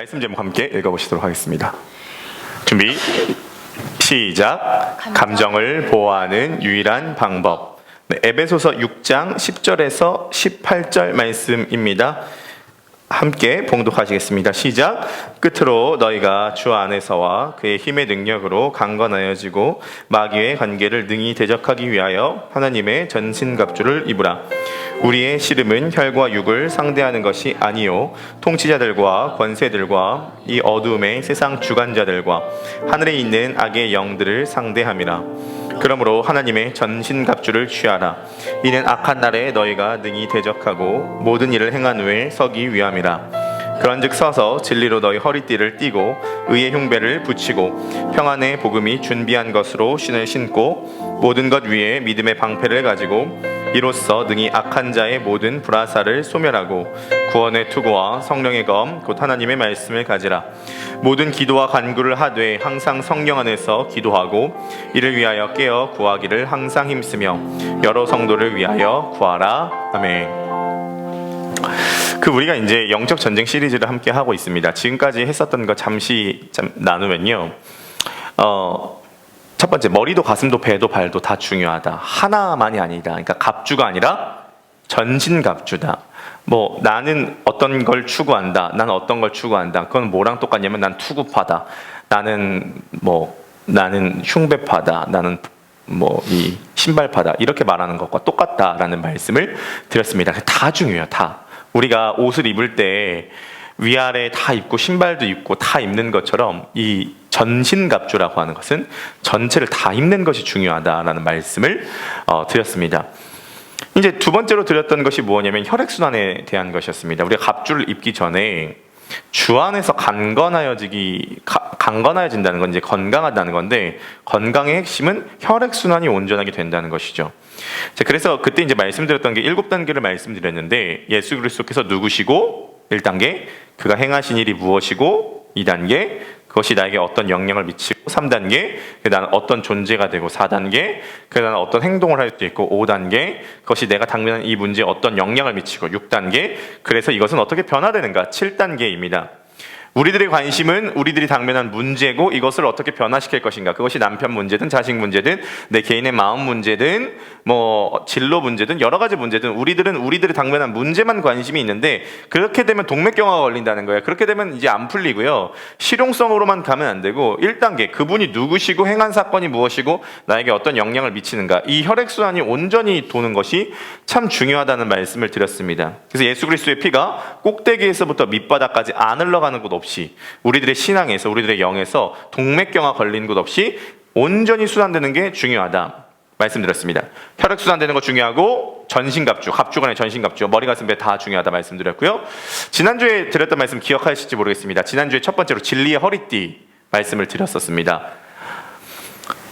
말씀 제목 함께 읽어보시도록 하겠습니다. 준비, 시작. 감정을 보호하는 유일한 방법. 네, 에베소서 6장 10절에서 18절 말씀입니다. 함께 봉독하시겠습니다. 시작. 끝으로 너희가 주 안에서와 그의 힘의 능력으로 강건하여지고 마귀의 관계를 능히 대적하기 위하여 하나님의 전신갑주를 입으라. 우리의 씨름은 혈과 육을 상대하는 것이 아니요 통치자들과 권세들과 이 어두움의 세상 주관자들과 하늘에 있는 악의 영들을 상대함이라. 그러므로 하나님의 전신갑주를 취하라. 이는 악한 날에 너희가 능히 대적하고 모든 일을 행한 후에 서기 위함이라. 그런즉 서서 진리로 너희 허리띠를 띠고 의의 흉배를 붙이고 평안의 복음이 준비한 것으로 신을 신고 모든 것 위에 믿음의 방패를 가지고 이로써 능히 악한 자의 모든 불화살을 소멸하고 구원의 투구와 성령의 검 곧 하나님의 말씀을 가지라. 모든 기도와 간구를 하되 항상 성령 안에서 기도하고 이를 위하여 깨어 구하기를 항상 힘쓰며 여러 성도를 위하여 구하라. 아멘. 우리가 이제 영적 전쟁 시리즈를 함께 하고 있습니다. 지금까지 했었던 거 잠시 나누면요. 첫 번째, 머리도 가슴도 배도 발도 다 중요하다. 하나만이 아니다. 그러니까 갑주가 아니라 전신갑주다. 뭐 나는 어떤 걸 추구한다. 나는 어떤 걸 추구한다. 그건 뭐랑 똑같냐면 난 투구파다. 나는 흉배파다. 나는 이 신발파다. 이렇게 말하는 것과 똑같다라는 말씀을 드렸습니다. 다 중요해요. 다. 우리가 옷을 입을 때 위아래 다 입고 신발도 입고 다 입는 것처럼 이 전신갑주라고 하는 것은 전체를 다 입는 것이 중요하다라는 말씀을 드렸습니다. 이제 두 번째로 드렸던 것이 뭐냐면 혈액순환에 대한 것이었습니다. 우리가 갑주를 입기 전에 주 안에서 강건하여진다는 건 이제 건강하다는 건데, 건강의 핵심은 혈액순환이 온전하게 된다는 것이죠. 자, 그래서 그때 이제 말씀드렸던 게 7단계를 말씀드렸는데, 예수 그리스도께서 누구시고 1단계, 그가 행하신 일이 무엇이고 2단계, 그것이 나에게 어떤 영향을 미치고 3단계, 나는 어떤 존재가 되고 4단계, 나는 어떤 행동을 할 수 있고 5단계, 그것이 내가 당면한 이 문제에 어떤 영향을 미치고 6단계, 그래서 이것은 어떻게 변화되는가 7단계입니다. 우리들의 관심은 우리들이 당면한 문제고 이것을 어떻게 변화시킬 것인가. 그것이 남편 문제든 자식 문제든 내 개인의 마음 문제든 진로 문제든 여러 가지 문제든 우리들이 당면한 문제만 관심이 있는데, 그렇게 되면 동맥경화가 걸린다는 거예요. 그렇게 되면 이제 안 풀리고요. 실용성으로만 가면 안 되고 1단계, 그분이 누구시고 행한 사건이 무엇이고 나에게 어떤 영향을 미치는가, 이 혈액순환이 온전히 도는 것이 참 중요하다는 말씀을 드렸습니다. 그래서 예수 그리스도의 피가 꼭대기에서부터 밑바닥까지 안 흘러가는 곳 없이, 우리들의 신앙에서 우리들의 영에서 동맥경화 걸리는 곳 없이 온전히 순환되는 게 중요하다 말씀드렸습니다. 혈액 순환되는 거 중요하고 전신갑주, 갑주간의 전신갑주, 머리 가슴 배 다 중요하다 말씀드렸고요. 지난주에 드렸던 말씀 기억하실지 모르겠습니다. 지난주에 첫 번째로 진리의 허리띠 말씀을 드렸었습니다.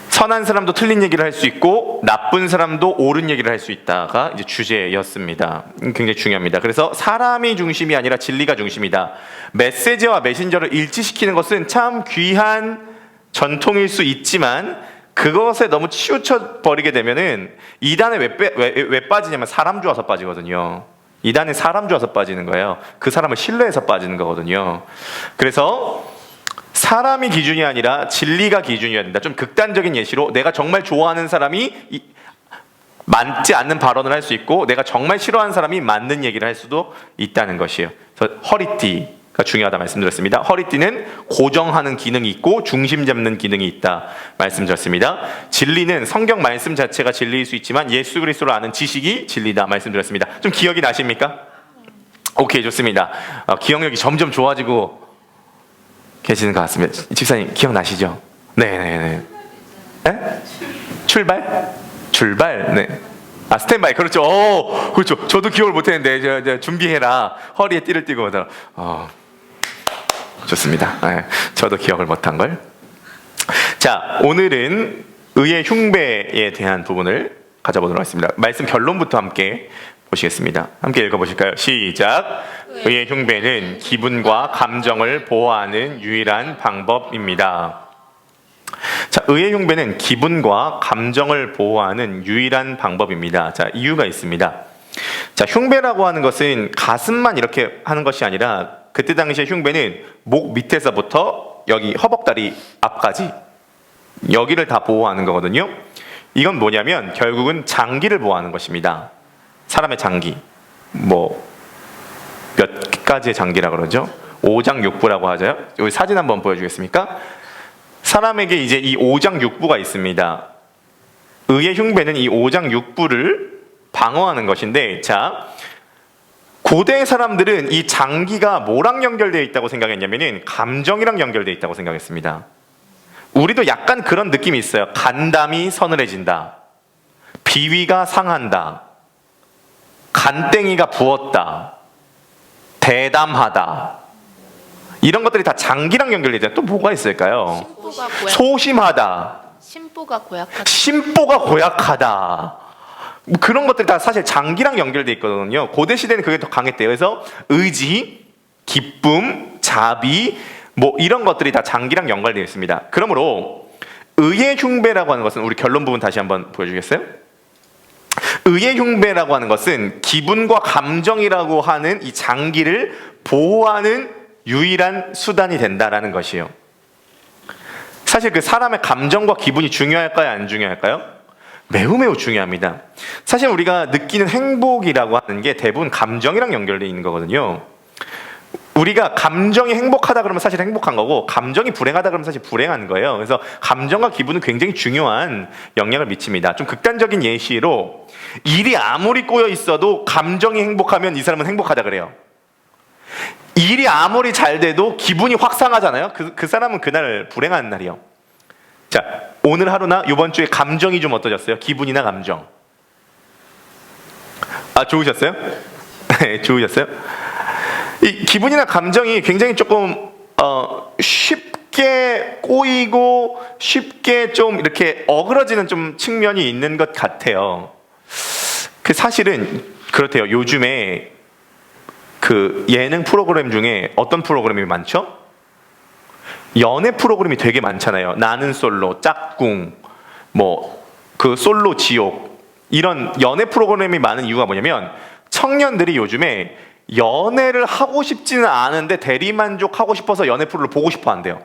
선한 사람도 틀린 얘기를 할 수 있고 나쁜 사람도 옳은 얘기를 할 수 있다가 이제 주제였습니다. 굉장히 중요합니다. 그래서 사람이 중심이 아니라 진리가 중심이다. 메시지와 메신저를 일치시키는 것은 참 귀한 전통일 수 있지만 그것에 너무 치우쳐 버리게 되면은 이단에 왜 빠지냐면 사람 좋아서 빠지거든요. 이단에 사람 좋아서 빠지는 거예요. 그 사람을 신뢰해서 빠지는 거거든요. 그래서 사람이 기준이 아니라 진리가 기준이어야 된다. 좀 극단적인 예시로, 내가 정말 좋아하는 사람이 맞지 않는 발언을 할 수 있고 내가 정말 싫어하는 사람이 맞는 얘기를 할 수도 있다는 것이에요. 그래서 허리띠가 중요하다 말씀드렸습니다. 허리띠는 고정하는 기능이 있고 중심 잡는 기능이 있다 말씀드렸습니다. 진리는 성경 말씀 자체가 진리일 수 있지만 예수 그리스도를 아는 지식이 진리다 말씀드렸습니다. 좀 기억이 나십니까? 오케이, 좋습니다. 기억력이 점점 좋아지고 계시는 것 같습니다. 집사님 기억나시죠? 네네네. 네? 출발? 네. 스탠바이. 그렇죠. 그렇죠. 저도 기억을 못했는데 준비해라. 허리에 띠를 띠고 좋습니다. 네. 저도 기억을 못한 걸. 자, 오늘은 의의 흉배에 대한 부분을 가져보도록 하겠습니다. 말씀 결론부터 함께 보시겠습니다. 함께 읽어보실까요? 시작. 의의 흉배는 기분과 감정을 보호하는 유일한 방법입니다. 자, 의의 흉배는 기분과 감정을 보호하는 유일한 방법입니다. 자, 이유가 있습니다. 자, 흉배라고 하는 것은 가슴만 이렇게 하는 것이 아니라 그때 당시에 흉배는 목 밑에서부터 여기 허벅다리 앞까지 여기를 다 보호하는 거거든요. 이건 뭐냐면 결국은 장기를 보호하는 것입니다. 사람의 장기. 뭐 몇 가지의 장기라 그러죠? 오장육부라고 하죠. 여기 사진 한번 보여주겠습니까? 사람에게 이제 이 오장육부가 있습니다. 의의 흉배는 이 오장육부를 방어하는 것인데, 자, 고대 사람들은 이 장기가 뭐랑 연결되어 있다고 생각했냐면은 감정이랑 연결되어 있다고 생각했습니다. 우리도 약간 그런 느낌이 있어요. 간담이 서늘해진다. 비위가 상한다. 간땡이가 부었다. 대담하다. 이런 것들이 다 장기랑 연결되어 있잖아요. 또 뭐가 있을까요? 소심하다. 심보가 고약하다. 그런 것들이 다 사실 장기랑 연결되어 있거든요. 고대 시대는 그게 더 강했대요. 그래서 의지, 기쁨, 자비, 뭐 이런 것들이 다 장기랑 연관되어 있습니다. 그러므로 의의 흉배라고 하는 것은, 우리 결론 부분 다시 한번 보여주겠어요? 의의 흉배라고 하는 것은 기분과 감정이라고 하는 이 장기를 보호하는 유일한 수단이 된다라는 것이에요. 사실 그 사람의 감정과 기분이 중요할까요? 안 중요할까요? 매우 매우 중요합니다. 사실 우리가 느끼는 행복이라고 하는 게 대부분 감정이랑 연결되어 있는 거거든요. 우리가 감정이 행복하다 그러면 사실 행복한 거고, 감정이 불행하다 그러면 사실 불행한 거예요. 그래서 감정과 기분은 굉장히 중요한 영향을 미칩니다. 좀 극단적인 예시로, 일이 아무리 꼬여 있어도 감정이 행복하면 이 사람은 행복하다 그래요. 일이 아무리 잘 돼도 기분이 확 상하잖아요. 그 사람은 그날 불행한 날이요. 자, 오늘 하루나 이번 주에 감정이 좀 어떠셨어요? 기분이나 감정. 아, 좋으셨어요? 좋으셨어요? 이 기분이나 감정이 굉장히 조금 쉽게 꼬이고 쉽게 좀 이렇게 어그러지는 좀 측면이 있는 것 같아요. 그 사실은 그렇대요. 요즘에 그 예능 프로그램 중에 어떤 프로그램이 많죠? 연애 프로그램이 되게 많잖아요. 나는 솔로, 짝꿍, 뭐 그 솔로 지옥, 이런 연애 프로그램이 많은 이유가 뭐냐면, 청년들이 요즘에 연애를 하고 싶지는 않은데 대리만족하고 싶어서 연애 프로를 보고 싶어 한대요.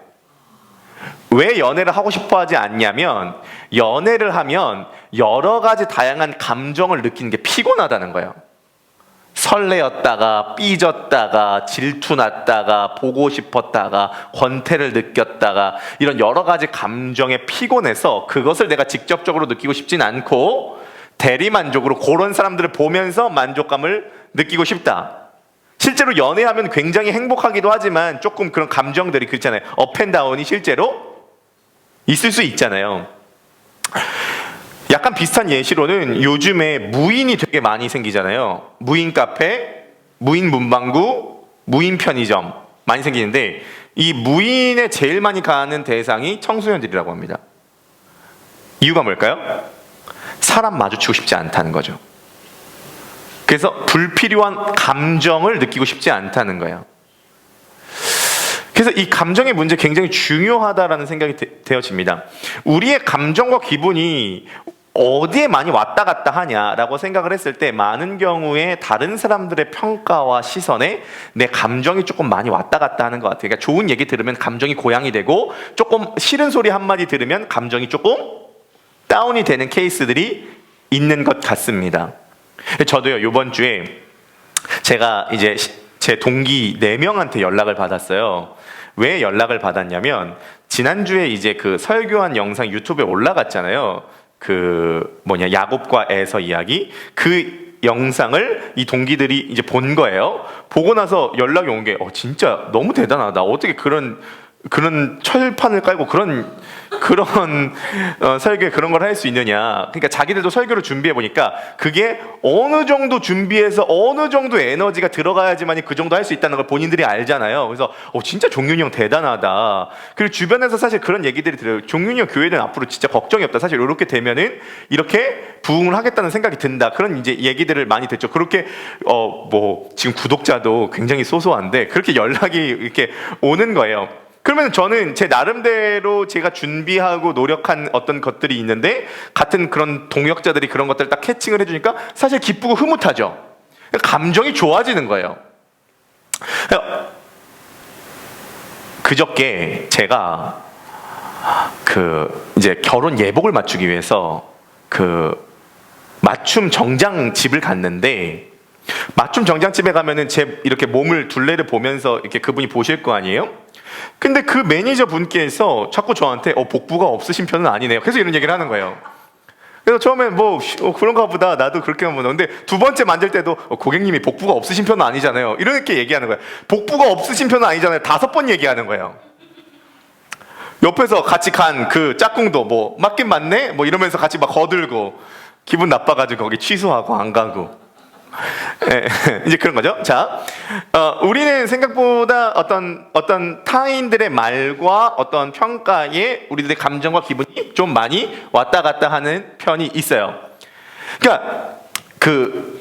왜 연애를 하고 싶어 하지 않냐면, 연애를 하면 여러 가지 다양한 감정을 느끼는 게 피곤하다는 거예요. 설레었다가 삐졌다가 질투났다가 보고 싶었다가 권태를 느꼈다가, 이런 여러 가지 감정에 피곤해서 그것을 내가 직접적으로 느끼고 싶진 않고 대리만족으로 그런 사람들을 보면서 만족감을 느끼고 싶다. 실제로 연애하면 굉장히 행복하기도 하지만 조금 그런 감정들이 그렇잖아요. 업앤다운이 실제로 있을 수 있잖아요. 약간 비슷한 예시로는 요즘에 무인이 되게 많이 생기잖아요. 무인 카페, 무인 문방구, 무인 편의점 많이 생기는데, 이 무인에 제일 많이 가는 대상이 청소년들이라고 합니다. 이유가 뭘까요? 사람 마주치고 싶지 않다는 거죠. 그래서 불필요한 감정을 느끼고 싶지 않다는 거예요. 그래서 이 감정의 문제 굉장히 중요하다라는 생각이 되어집니다. 우리의 감정과 기분이 어디에 많이 왔다 갔다 하냐라고 생각을 했을 때, 많은 경우에 다른 사람들의 평가와 시선에 내 감정이 조금 많이 왔다 갔다 하는 것 같아요. 그러니까 좋은 얘기 들으면 감정이 고양이 되고, 조금 싫은 소리 한마디 들으면 감정이 조금 다운이 되는 케이스들이 있는 것 같습니다. 저도요, 이번 주에 제가 이제 제 동기 4명한테 연락을 받았어요. 왜 연락을 받았냐면, 지난주에 이제 그 설교한 영상 유튜브에 올라갔잖아요. 그 야곱과 에서 이야기, 그 영상을 이 동기들이 이제 본 거예요. 보고 나서 연락이 온 게, 진짜 너무 대단하다. 어떻게 그런 철판을 깔고 그런 설교에 그런 걸 할 수 있느냐. 그러니까 자기들도 설교를 준비해 보니까 그게 어느 정도 준비해서 어느 정도 에너지가 들어가야지만이 그 정도 할 수 있다는 걸 본인들이 알잖아요. 그래서 진짜 종윤이 형 대단하다. 그리고 주변에서 사실 그런 얘기들이 들어요. 종윤이 형 교회는 앞으로 진짜 걱정이 없다. 사실 이렇게 되면은 이렇게 부흥을 하겠다는 생각이 든다. 그런 이제 얘기들을 많이 듣죠. 그렇게 지금 구독자도 굉장히 소소한데 그렇게 연락이 이렇게 오는 거예요. 그러면 저는 제 나름대로 제가 준비하고 노력한 어떤 것들이 있는데, 같은 그런 동역자들이 그런 것들을 딱 캐칭을 해주니까 사실 기쁘고 흐뭇하죠. 감정이 좋아지는 거예요. 그저께 제가 이제 결혼 예복을 맞추기 위해서 맞춤 정장집을 갔는데, 맞춤 정장집에 가면은 제 이렇게 몸을 둘레를 보면서 이렇게 그분이 보실 거 아니에요? 근데 그 매니저 분께서 자꾸 저한테 복부가 없으신 편은 아니네요. 계속 이런 얘기를 하는 거예요. 그래서 처음엔 그런가 보다, 나도 그렇게 하면. 근데 두 번째 만질 때도 고객님이 복부가 없으신 편은 아니잖아요, 이렇게 얘기하는 거예요. 복부가 없으신 편은 아니잖아요, 5번 얘기하는 거예요. 옆에서 같이 간 그 짝꿍도 맞긴 맞네? 이러면서 같이 막 거들고, 기분 나빠가지고 거기 취소하고 안 가고. 이제 그런 거죠. 자, 우리는 생각보다 어떤 타인들의 말과 어떤 평가에 우리들의 감정과 기분이 좀 많이 왔다 갔다 하는 편이 있어요. 그러니까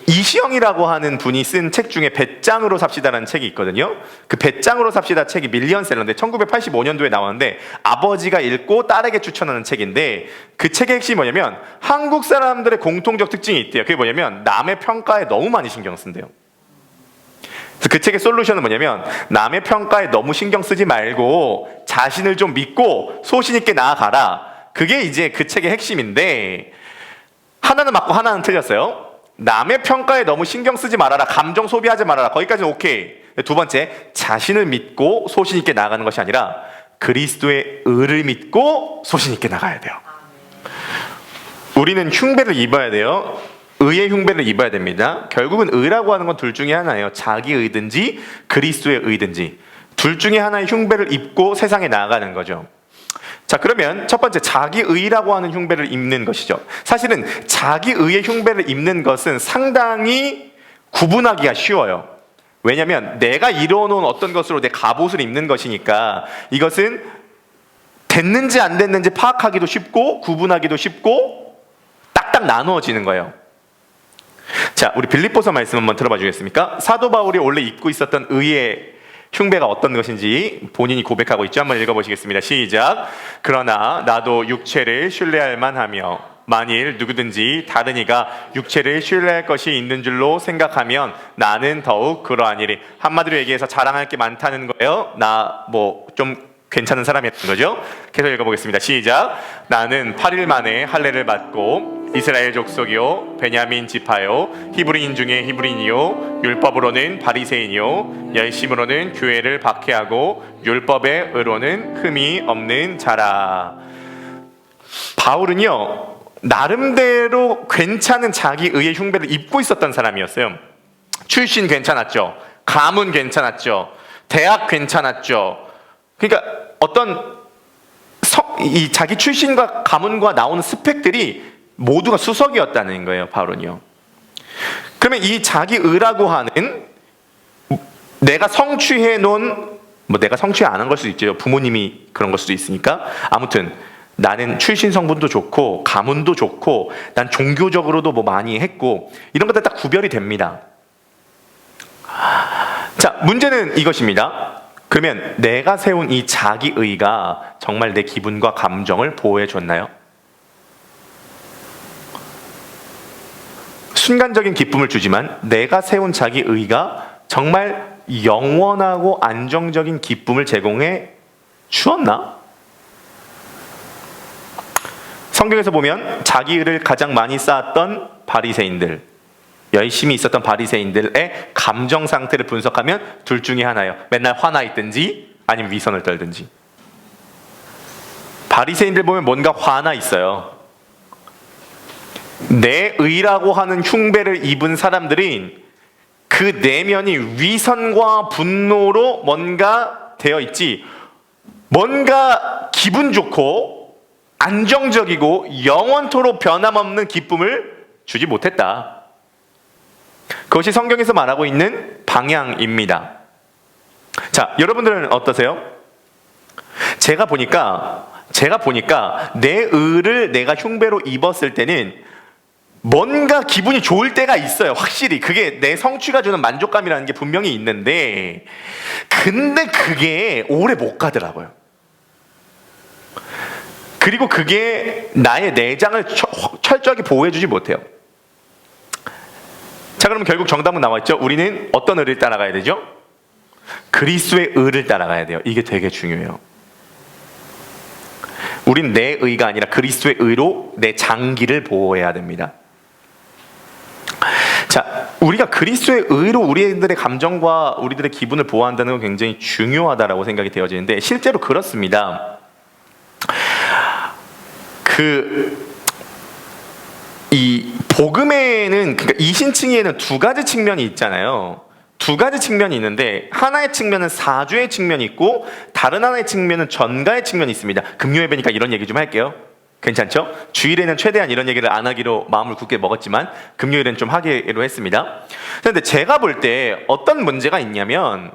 이시영이라고 하는 분이 쓴 책 중에 배짱으로 삽시다라는 책이 있거든요. 그 배짱으로 삽시다 책이 밀리언셀러인데 1985년도에 나왔는데, 아버지가 읽고 딸에게 추천하는 책인데, 그 책의 핵심이 뭐냐면 한국 사람들의 공통적 특징이 있대요. 그게 뭐냐면 남의 평가에 너무 많이 신경 쓴대요. 그래서 그 책의 솔루션은 뭐냐면, 남의 평가에 너무 신경 쓰지 말고 자신을 좀 믿고 소신 있게 나아가라. 그게 이제 그 책의 핵심인데, 하나는 맞고 하나는 틀렸어요. 남의 평가에 너무 신경 쓰지 말아라, 감정 소비하지 말아라, 거기까지는 오케이. 두 번째, 자신을 믿고 소신 있게 나가는 것이 아니라 그리스도의 의를 믿고 소신 있게 나가야 돼요. 우리는 흉배를 입어야 돼요. 의의 흉배를 입어야 됩니다. 결국은 의라고 하는 건 둘 중에 하나예요. 자기 의든지 그리스도의 의든지, 둘 중에 하나의 흉배를 입고 세상에 나아가는 거죠. 자, 그러면 첫 번째, 자기의라고 하는 흉배를 입는 것이죠. 사실은 자기의의 흉배를 입는 것은 상당히 구분하기가 쉬워요. 왜냐하면 내가 이뤄놓은 어떤 것으로 내 갑옷을 입는 것이니까, 이것은 됐는지 안 됐는지 파악하기도 쉽고 구분하기도 쉽고 딱딱 나누어지는 거예요. 자, 우리 빌립보서 말씀 한번 들어봐 주겠습니까? 사도 바울이 원래 입고 있었던 의의 흉배가 어떤 것인지 본인이 고백하고 있죠. 한번 읽어보시겠습니다. 시작. 그러나 나도 육체를 신뢰할 만하며, 만일 누구든지 다른 이가 육체를 신뢰할 것이 있는 줄로 생각하면 나는 더욱 그러하니리. 한마디로 얘기해서 자랑할 게 많다는 거예요. 나 좀 괜찮은 사람이었던 거죠. 계속 읽어보겠습니다. 시작. 나는 8일 만에 할례를 받고 이스라엘 족속이요 베냐민 지파요 히브리인 중에 히브리인이요 율법으로는 바리새인이요 열심으로는 교회를 박해하고 율법의 의로는 흠이 없는 자라. 바울은요, 나름대로 괜찮은 자기의의 흉배를 입고 있었던 사람이었어요. 출신 괜찮았죠. 가문 괜찮았죠. 대학 괜찮았죠. 그러니까 이 자기 출신과 가문과 나오는 스펙들이 모두가 수석이었다는 거예요, 바울은요. 그러면 이 자기의라고 하는, 내가 성취해 놓은, 내가 성취 안 한 걸 수도 있죠. 부모님이 그런 걸 수도 있으니까. 아무튼 나는 출신 성분도 좋고 가문도 좋고 난 종교적으로도 많이 했고, 이런 것들 딱 구별이 됩니다. 자, 문제는 이것입니다. 그러면 내가 세운 이 자기의가 정말 내 기분과 감정을 보호해 줬나요? 순간적인 기쁨을 주지만 내가 세운 자기의가 정말 영원하고 안정적인 기쁨을 제공해 주었나? 성경에서 보면 자기의를 가장 많이 쌓았던 바리새인들, 열심히 있었던 바리새인들의 감정 상태를 분석하면 둘 중에 하나예요. 맨날 화나 있든지 아니면 위선을 떨든지. 바리새인들 보면 뭔가 화나 있어요. 내 의라고 하는 흉배를 입은 사람들은 그 내면이 위선과 분노로 뭔가 되어 있지, 뭔가 기분 좋고 안정적이고 영원토록 변함없는 기쁨을 주지 못했다. 그것이 성경에서 말하고 있는 방향입니다. 자, 여러분들은 어떠세요? 제가 보니까 내 의를 내가 흉배로 입었을 때는 뭔가 기분이 좋을 때가 있어요. 확실히 그게 내 성취가 주는 만족감이라는 게 분명히 있는데, 근데 그게 오래 못 가더라고요. 그리고 그게 나의 내장을 철저하게 보호해주지 못해요. 자, 그러면 결국 정답은 나와 있죠. 우리는 어떤 의를 따라가야 되죠? 그리스도의 의를 따라가야 돼요. 이게 되게 중요해요. 우린 내 의가 아니라 그리스도의 의로 내 장기를 보호해야 됩니다. 자, 우리가 그리스도의 의로 우리들의 감정과 우리들의 기분을 보호한다는 건 굉장히 중요하다라고 생각이 되어지는데 실제로 그렇습니다. 이 복음에는, 그러니까 이신칭의에는 두 가지 측면이 있잖아요. 두 가지 측면이 있는데 하나의 측면은 사주의 측면이 있고 다른 하나의 측면은 전가의 측면이 있습니다. 금요예배니까 이런 얘기 좀 할게요. 괜찮죠? 주일에는 최대한 이런 얘기를 안 하기로 마음을 굳게 먹었지만 금요일은 좀 하기로 했습니다. 그런데 제가 볼 때 어떤 문제가 있냐면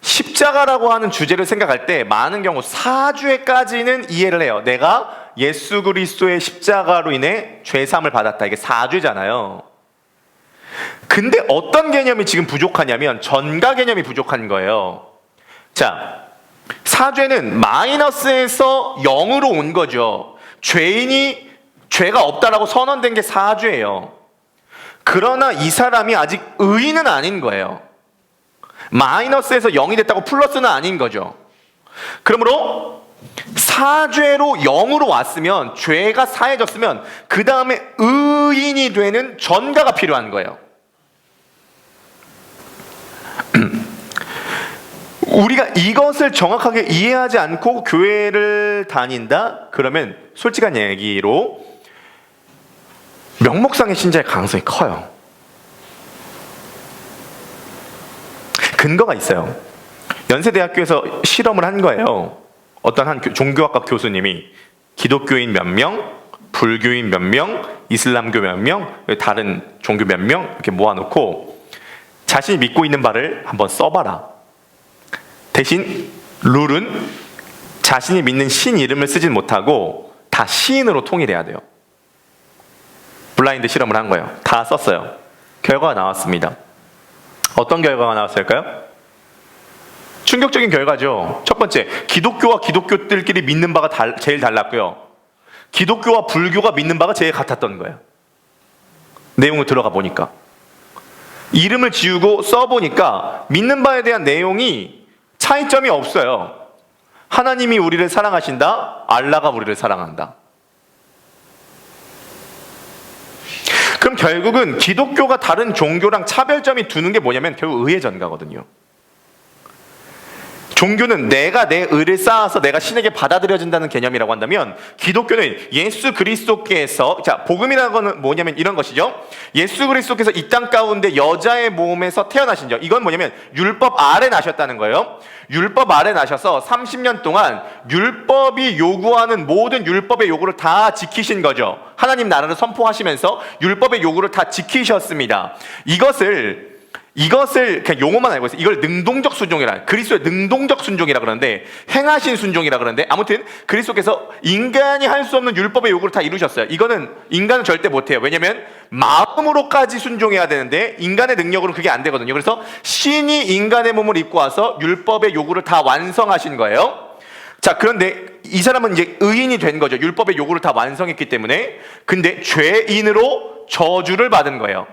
십자가라고 하는 주제를 생각할 때 많은 경우 사주에까지는 이해를 해요. 내가 예수 그리스도의 십자가로 인해 죄사함을 받았다. 이게 사주잖아요. 근데 어떤 개념이 지금 부족하냐면 전가 개념이 부족한 거예요. 자, 사죄는 마이너스에서 0으로 온 거죠. 죄인이 죄가 없다라고 선언된 게 사죄예요. 그러나 이 사람이 아직 의인은 아닌 거예요. 마이너스에서 0이 됐다고 플러스는 아닌 거죠. 그러므로 사죄로 0으로 왔으면, 죄가 사해졌으면 그 다음에 의인이 되는 전가가 필요한 거예요. 우리가 이것을 정확하게 이해하지 않고 교회를 다닌다? 그러면 솔직한 얘기로 명목상의 신자의 가능성이 커요. 근거가 있어요. 연세대학교에서 실험을 한 거예요. 어떤 한 종교학과 교수님이 기독교인 몇 명, 불교인 몇 명, 이슬람교 몇 명, 다른 종교 몇 명 이렇게 모아놓고 자신이 믿고 있는 바를 한번 써봐라. 대신 룰은 자신이 믿는 신 이름을 쓰진 못하고 다 시인으로 통일해야 돼요. 블라인드 실험을 한 거예요. 다 썼어요. 결과가 나왔습니다. 어떤 결과가 나왔을까요? 충격적인 결과죠. 첫 번째, 기독교와 기독교들끼리 믿는 바가 제일 달랐고요. 기독교와 불교가 믿는 바가 제일 같았던 거예요. 내용을 들어가 보니까. 이름을 지우고 써보니까 믿는 바에 대한 내용이 차이점이 없어요. 하나님이 우리를 사랑하신다. 알라가 우리를 사랑한다. 그럼 결국은 기독교가 다른 종교랑 차별점이 두는 게 뭐냐면 결국 의의 전가거든요. 종교는 내가 내 의를 쌓아서 내가 신에게 받아들여진다는 개념이라고 한다면 기독교는 예수 그리스도께서, 자, 복음이라는 건 뭐냐면 이런 것이죠. 예수 그리스도께서 이 땅 가운데 여자의 몸에서 태어나신 적, 이건 뭐냐면 율법 아래 나셨다는 거예요. 율법 아래 나셔서 30년 동안 율법이 요구하는 모든 율법의 요구를 다 지키신 거죠. 하나님 나라를 선포하시면서 율법의 요구를 다 지키셨습니다. 이것을 그냥 용어만 알고 있어요. 이걸 능동적 순종이라, 그리스도의 능동적 순종이라 그러는데, 행하신 순종이라 그러는데, 아무튼 그리스도께서 인간이 할 수 없는 율법의 요구를 다 이루셨어요. 이거는 인간은 절대 못해요. 왜냐면 마음으로까지 순종해야 되는데 인간의 능력으로 그게 안 되거든요. 그래서 신이 인간의 몸을 입고 와서 율법의 요구를 다 완성하신 거예요. 자, 그런데 이 사람은 이제 의인이 된 거죠. 율법의 요구를 다 완성했기 때문에. 근데 죄인으로 저주를 받은 거예요.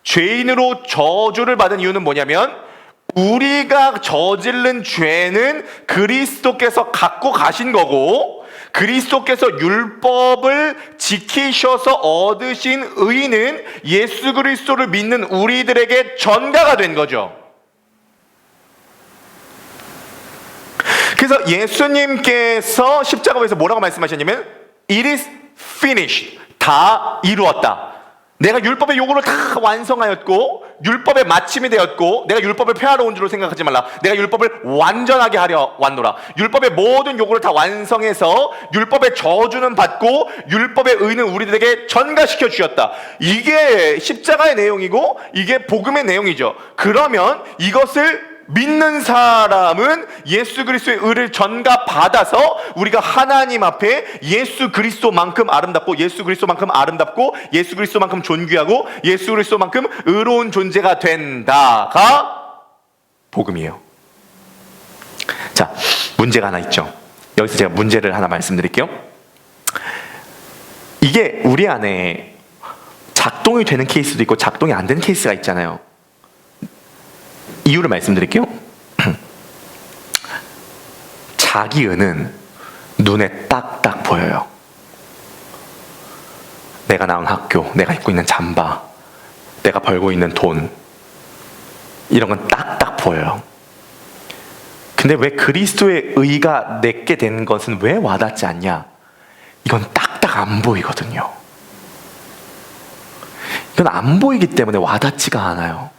죄인으로 저주를 받은 이유는 뭐냐면 우리가 저지른 죄는 그리스도께서 갖고 가신 거고, 그리스도께서 율법을 지키셔서 얻으신 의인은 예수 그리스도를 믿는 우리들에게 전가가 된 거죠. 그래서 예수님께서 십자가에서 뭐라고 말씀하셨냐면 It is finished. 다 이루었다. 내가 율법의 요구를 다 완성하였고 율법의 마침이 되었고, 내가 율법을 폐하러 온 줄로 생각하지 말라. 내가 율법을 완전하게 하려 왔노라. 율법의 모든 요구를 다 완성해서 율법의 저주는 받고 율법의 의는 우리들에게 전가시켜 주셨다. 이게 십자가의 내용이고 이게 복음의 내용이죠. 그러면 이것을 믿는 사람은 예수 그리스도의 의를 전가받아서 우리가 하나님 앞에 예수 그리스도만큼 아름답고, 예수 그리스도만큼 아름답고, 예수 그리스도만큼 존귀하고, 예수 그리스도만큼 의로운 존재가 된다가 복음이에요. 자, 문제가 하나 있죠. 여기서 제가 문제를 하나 말씀드릴게요. 이게 우리 안에 작동이 되는 케이스도 있고 작동이 안 되는 케이스가 있잖아요. 이유를 말씀드릴게요. 자기 은은 눈에 딱딱 보여요. 내가 나온 학교, 내가 입고 있는 잠바, 내가 벌고 있는 돈, 이런 건 딱딱 보여요. 근데 왜 그리스도의 의가 내게 된 것은 왜 와닿지 않냐? 이건 딱딱 안 보이거든요. 이건 안 보이기 때문에 와닿지가 않아요.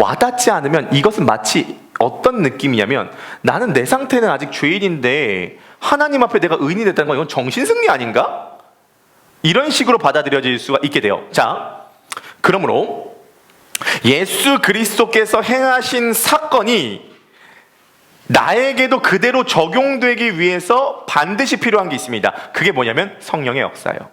와닿지 않으면 이것은 마치 어떤 느낌이냐면, 나는 내 상태는 아직 죄인인데 하나님 앞에 내가 의인이 됐다는 건 이건 정신승리 아닌가? 이런 식으로 받아들여질 수가 있게 돼요. 자, 그러므로 예수 그리스도께서 행하신 사건이 나에게도 그대로 적용되기 위해서 반드시 필요한 게 있습니다. 그게 뭐냐면 성령의 역사예요.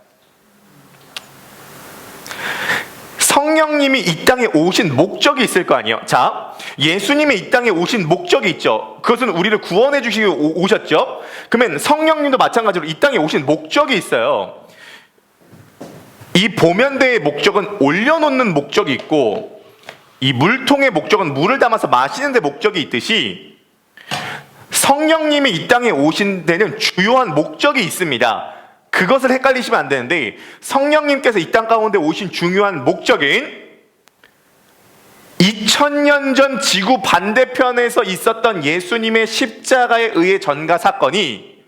성령님이 이 땅에 오신 목적이 있을 거 아니에요. 자, 예수님이 이 땅에 오신 목적이 있죠. 그것은 우리를 구원해 주시기 오셨죠. 그러면 성령님도 마찬가지로 이 땅에 오신 목적이 있어요. 이 보면대의 목적은 올려놓는 목적이 있고, 이 물통의 목적은 물을 담아서 마시는 데 목적이 있듯이, 성령님이 이 땅에 오신 데는 주요한 목적이 있습니다. 그것을 헷갈리시면 안 되는데, 성령님께서 이 땅 가운데 오신 중요한 목적인 2000년 전 지구 반대편에서 있었던 예수님의 십자가에 의해 전가 사건이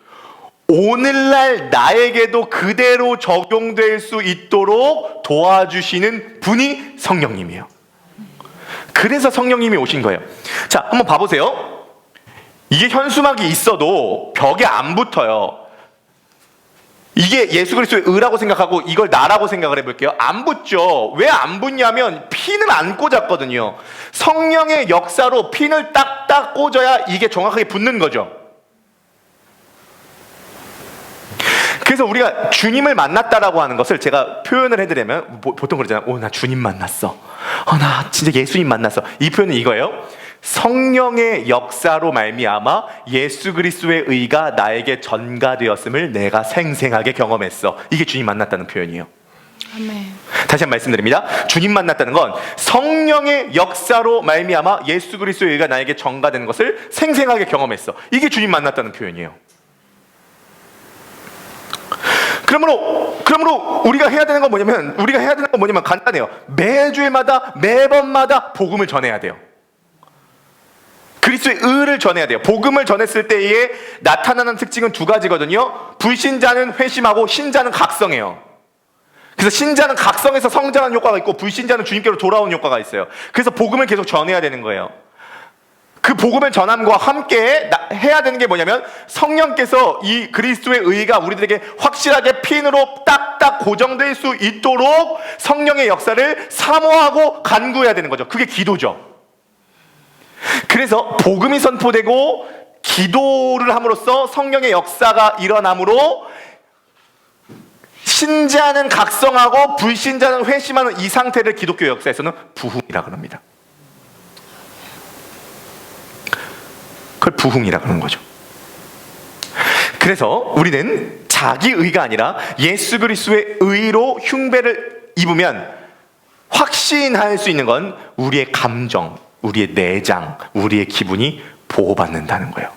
오늘날 나에게도 그대로 적용될 수 있도록 도와주시는 분이 성령님이에요. 그래서 성령님이 오신 거예요. 자, 한번 봐보세요. 이게 현수막이 있어도 벽에 안 붙어요. 이게 예수 그리스도의 의라고 생각하고 이걸 나라고 생각을 해볼게요. 안 붙죠. 왜 안 붙냐면 핀을 안 꽂았거든요. 성령의 역사로 핀을 딱딱 꽂아야 이게 정확하게 붙는 거죠. 그래서 우리가 주님을 만났다라고 하는 것을 제가 표현을 해드리면, 보통 그러잖아요. 나 주님 만났어. 나 진짜 예수님 만났어. 이 표현은 이거예요. 성령의 역사로 말미암아 예수 그리스도의 의가 나에게 전가되었음을 내가 생생하게 경험했어. 이게 주님 만났다는 표현이에요. 아멘. 다시 한번 말씀드립니다. 주님 만났다는 건 성령의 역사로 말미암아 예수 그리스도의 의가 나에게 전가되는 것을 생생하게 경험했어. 이게 주님 만났다는 표현이에요. 그러므로 우리가 해야 되는 건 뭐냐면 간단해요. 매주일마다 매번마다 복음을 전해야 돼요. 그리스도의 의를 전해야 돼요. 복음을 전했을 때에 나타나는 특징은 두 가지거든요. 불신자는 회심하고 신자는 각성해요. 그래서 신자는 각성해서 성장하는 효과가 있고, 불신자는 주님께로 돌아오는 효과가 있어요. 그래서 복음을 계속 전해야 되는 거예요. 그 복음을 전함과 함께 해야 되는 게 뭐냐면, 성령께서 이 그리스도의 의가 우리들에게 확실하게 핀으로 딱딱 고정될 수 있도록 성령의 역사를 사모하고 간구해야 되는 거죠. 그게 기도죠. 그래서 복음이 선포되고 기도를 함으로써 성령의 역사가 일어나므로 신자는 각성하고 불신자는 회심하는 이 상태를 기독교 역사에서는 부흥이라고 합니다. 그걸 부흥이라고 하는 거죠. 그래서 우리는 자기 의가 아니라 예수 그리스도의 의로 흉배를 입으면 확신할 수 있는 건 우리의 감정, 우리의 내장, 우리의 기분이 보호받는다는 거예요.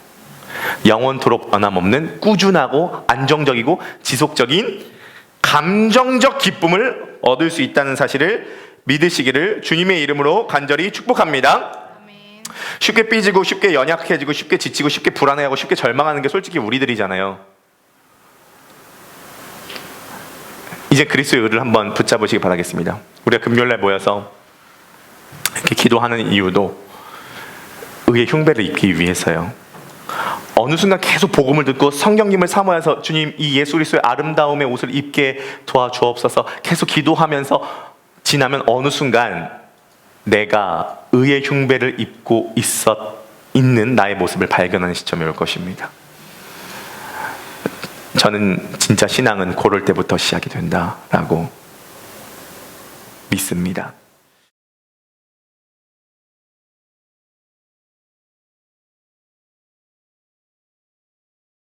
영원토록 변함없는 꾸준하고 안정적이고 지속적인 감정적 기쁨을 얻을 수 있다는 사실을 믿으시기를 주님의 이름으로 간절히 축복합니다. 쉽게 삐지고 쉽게 연약해지고 쉽게 지치고 쉽게 불안해하고 쉽게 절망하는 게 솔직히 우리들이잖아요. 이제 그리스도의 의를 한번 붙잡으시기 바라겠습니다. 우리가 금요일날 모여서 이렇게 기도하는 이유도 의의 흉배를 입기 위해서요. 어느 순간 계속 복음을 듣고 성령님을 사모해서 주님, 이 예수 그리스도의 아름다움의 옷을 입게 도와주옵소서 계속 기도하면서 지나면 어느 순간 내가 의의 흉배를 입고 있는 나의 모습을 발견하는 시점이 올 것입니다. 저는 진짜 신앙은 그럴 때부터 시작이 된다라고 믿습니다.